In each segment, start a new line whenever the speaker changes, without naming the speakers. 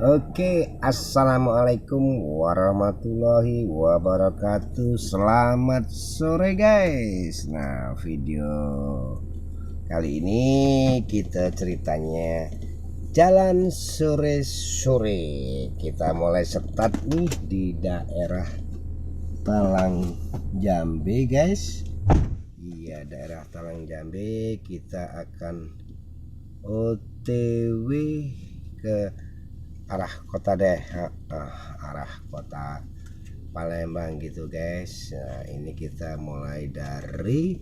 Oke, assalamualaikum warahmatullahi wabarakatuh. Selamat sore guys. Nah, video kali ini kita ceritanya jalan sore-sore. Kita mulai start nih di daerah Talang Jambe guys. Iya, daerah Talang Jambe. Kita akan OTW ke arah kota deh, arah kota Palembang gitu guys. Nah, ini kita mulai dari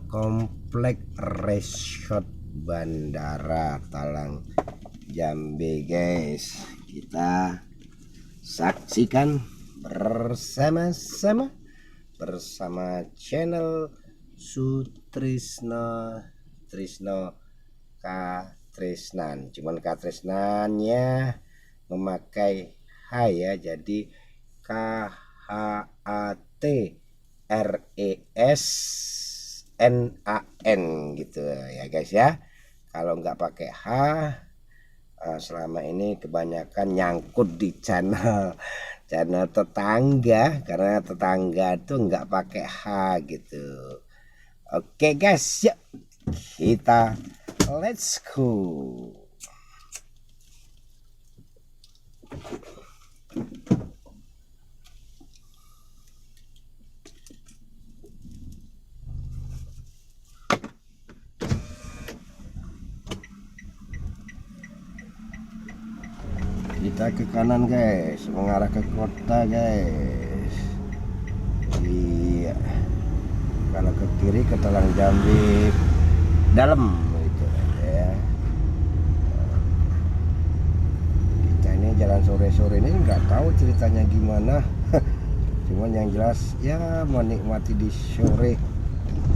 komplek resort Bandara Talang Jambe guys. Kita saksikan bersama-sama bersama channel Sutrisno K Trisnan. Cuman K Trisnannya memakai H ya, jadi KHATRESNAN gitu ya guys ya. Kalau nggak pakai H, selama ini kebanyakan nyangkut di channel tetangga, karena tetangga tuh nggak pakai H gitu. Oke guys, yuk kita let's go. Kita ke kanan guys, mengarah ke kota guys. Iya. Kalau ke kiri ke Talang Jambe dalam itu ya. Kita ini jalan sore-sore ini nggak tahu ceritanya gimana. Cuman yang jelas ya menikmati di sore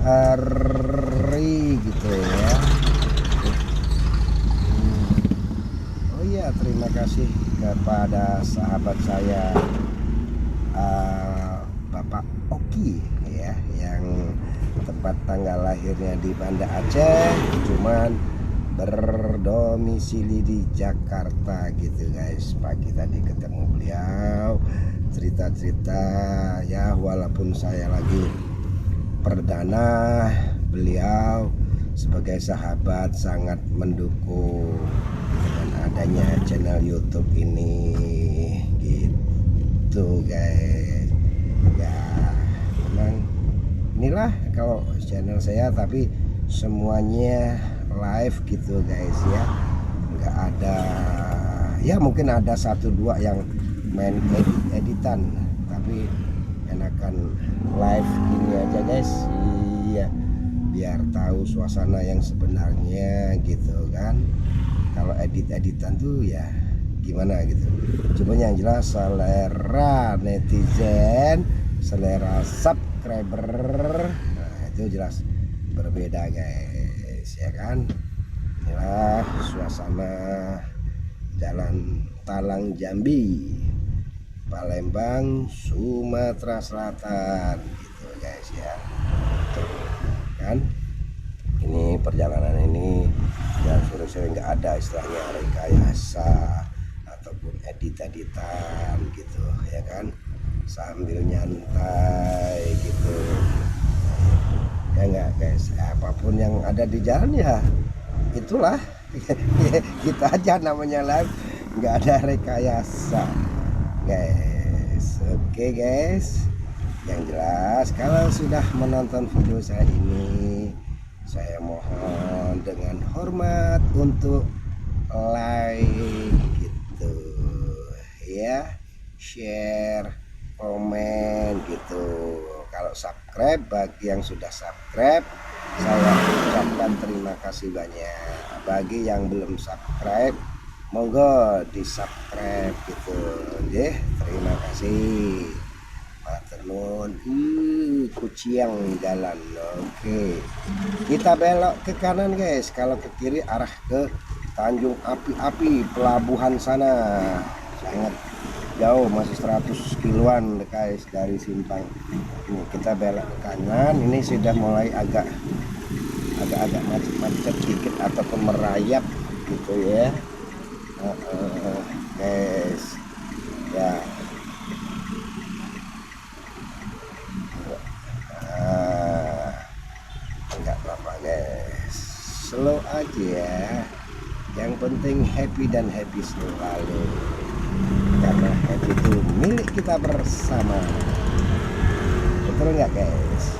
hari gitu ya. Oh iya, terima kasih kepada sahabat saya Bapak Oki ya, yang tempat tanggal lahirnya di Banda Aceh, cuman berdomisili di Jakarta gitu guys. Pagi tadi ketemu beliau, cerita-cerita ya, walaupun saya lagi perdana, beliau sebagai sahabat sangat mendukung dengan adanya channel YouTube ini gitu guys ya. Memang inilah kalau channel saya, tapi semuanya live gitu guys ya, nggak ada ya, mungkin ada satu dua yang main editan, tapi enakan live gini aja guys. Iya, biar tahu suasana yang sebenarnya gitu kan. Kalau editan tuh ya gimana gitu. Cuma yang jelas selera netizen, selera subscriber, nah itu jelas berbeda guys ya kan. Inilah suasana jalan Talang Jambi, Palembang, Sumatera Selatan gitu guys ya. Tuh, kan ini perjalanan ini ya sore-sore nggak ada istilahnya rekayasa ataupun editan gitu ya kan, sambil nyantai gitu ya nggak guys. Apapun yang ada di jalan ya itulah kita aja namanya live, nggak ada rekayasa guys. Oke guys, yang jelas kalau sudah menonton video saya ini, saya mohon dengan hormat untuk like gitu ya, share, komen gitu. Kalau subscribe, bagi yang sudah subscribe saya ucapkan terima kasih banyak. Bagi yang belum subscribe, monggo di subscribe gitu ya. Terima kasih. Maturnuun. Kuciang jalan. Oke, kita belok ke kanan guys. Kalau ke kiri arah ke Tanjung Api-Api, pelabuhan sana. Sangat jauh, masih 100 kiloan guys dari Simpang. Ini kita belok ke kanan. Ini sudah mulai agak macet-macet dikit ataupun merayap gitu ya. guys ya. Enggak apa-apa guys, slow aja ya, yang penting happy dan happy selalu, karena happy itu milik kita bersama, betul nggak guys?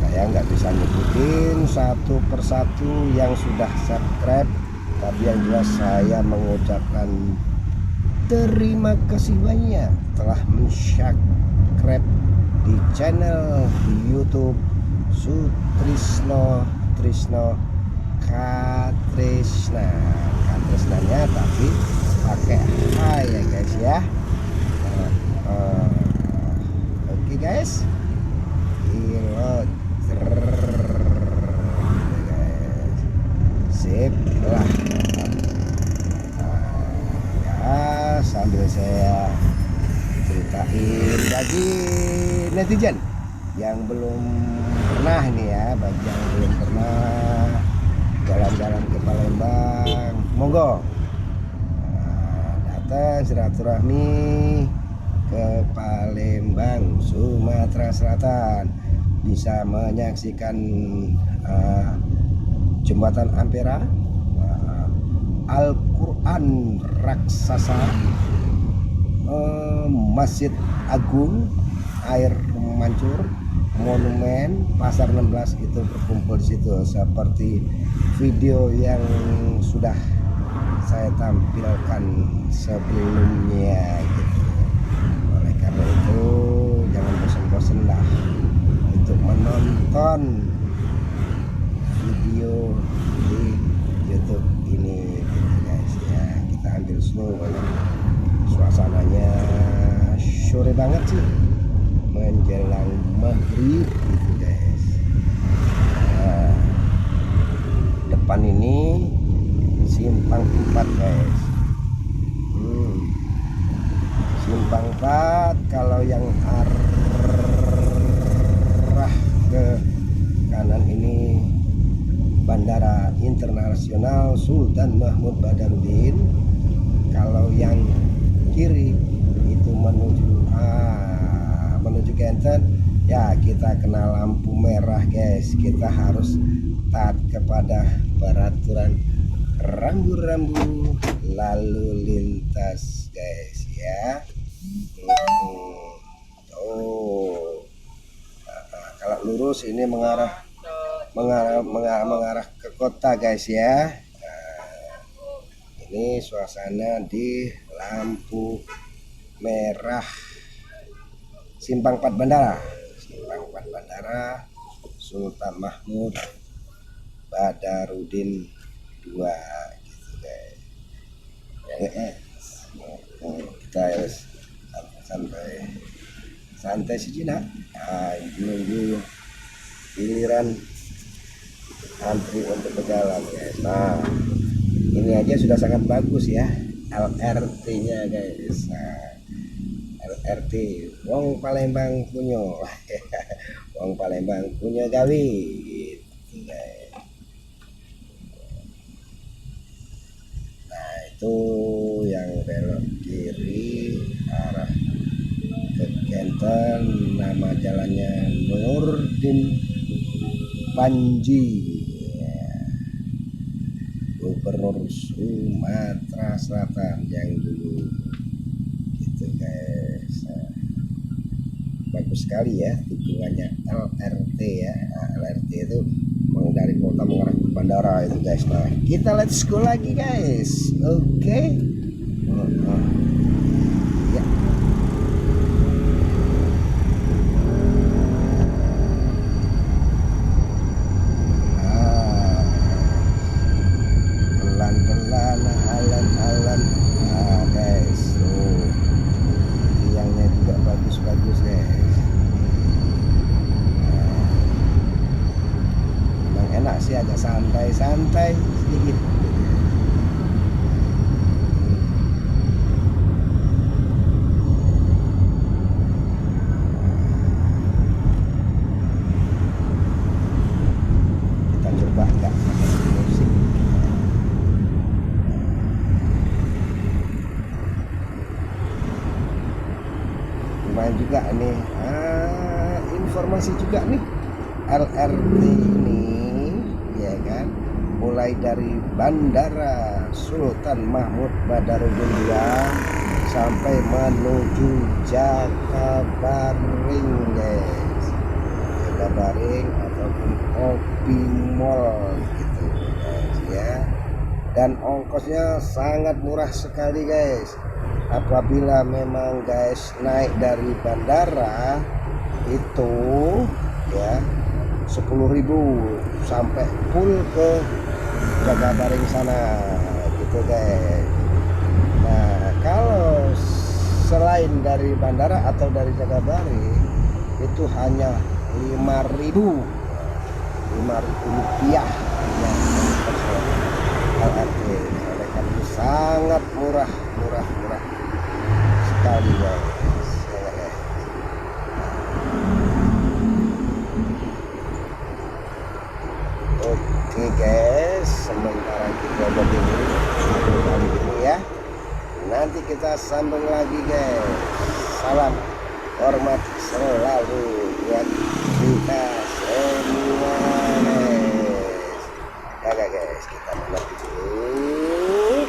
Saya nggak bisa ngikutin satu persatu yang sudah subscribe, tapi yang jelas saya mengucapkan terima kasih banyak telah men-subscribe di channel YouTube Sutrisno Katrisnanya tapi pakai H ya guys ya. Oke guys, sip lah. Ya sambil saya ceritain bagi netizen yang belum pernah nih ya, bagi yang belum pernah jalan-jalan ke Palembang, monggo datang silaturahmi ke Palembang, Sumatera Selatan, bisa menyaksikan jembatan Ampera, Al-Quran raksasa, Masjid Agung, air mancur, monumen Pasar 16 itu berkumpul di situ seperti video yang sudah saya tampilkan sebelumnya gitu. Oleh karena itu jangan bosan-bosan lah untuk menonton video di YouTube ini gitu guys ya. Kita ambil slow, suasananya sore banget sih, menjelang maghrib gitu guys. Depan ini simpang 4 guys. Simpang 4 kalau yang arah ke kanan ini Bandara Internasional Sultan Mahmud Badarudin, kalau yang kiri itu menuju Kenten ya. Kita kena lampu merah guys, kita harus taat kepada peraturan rambu-rambu lalu lintas guys ya. Kalau lurus ini mengarah ke kota guys ya. Ini suasana di lampu merah Simpang 4 Bandara, Sultan Mahmud Badarudin 2 gitu guys. Kita harus santai sejenak, menunggu giliran antri untuk berjalan guys. Nah ini aja sudah sangat bagus ya LRT-nya guys. LRT Wong Palembang punyo Wong Palembang punyo gawe gitu guys. Nah itu yang belok kiri arah ke Kenten, nama jalannya Nurdin Panji ya. Gubernur Sumatera Selatan yang dulu gitu guys. Bagus sekali ya tikungannya LRT ya. LRT itu dari kota mengarah ke bandara itu guys. Nah kita let's go lagi guys. Oke. Ya. Pelan-pelan, alan-alan. Nah guys, tiangnya juga bagus-bagus guys. Emang enak sih, agak santai-santai sedikit. juga nih informasi juga nih, LRT ini ya kan, mulai dari Bandara Sultan Mahmud Badarudin II sampai menuju Jakabaring guys, Jakabaring ataupun Opi Mall gitu guys ya. Dan ongkosnya sangat murah sekali guys. Apabila memang guys naik dari bandara itu ya 10.000 sampai full ke Jakabaring sana gitu guys. Nah kalau selain dari bandara atau dari Jakabaring itu hanya 5.000 rupiah ya, LRT. Oleh karena itu sangat murah sekali guys. Oke guys, sementara kita begini kali ini ya, nanti kita sambung lagi guys. Salam hormat selalu buat kita semua guys. Ya guys, kita mulai dulu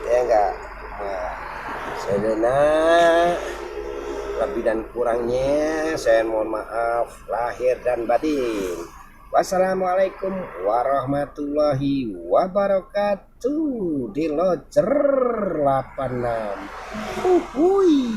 ya enggak. Nah, sedena lebih dan kurangnya saya mohon maaf lahir dan batin. Wassalamualaikum warahmatullahi wabarakatuh. Di Lojer 86. Uhuy.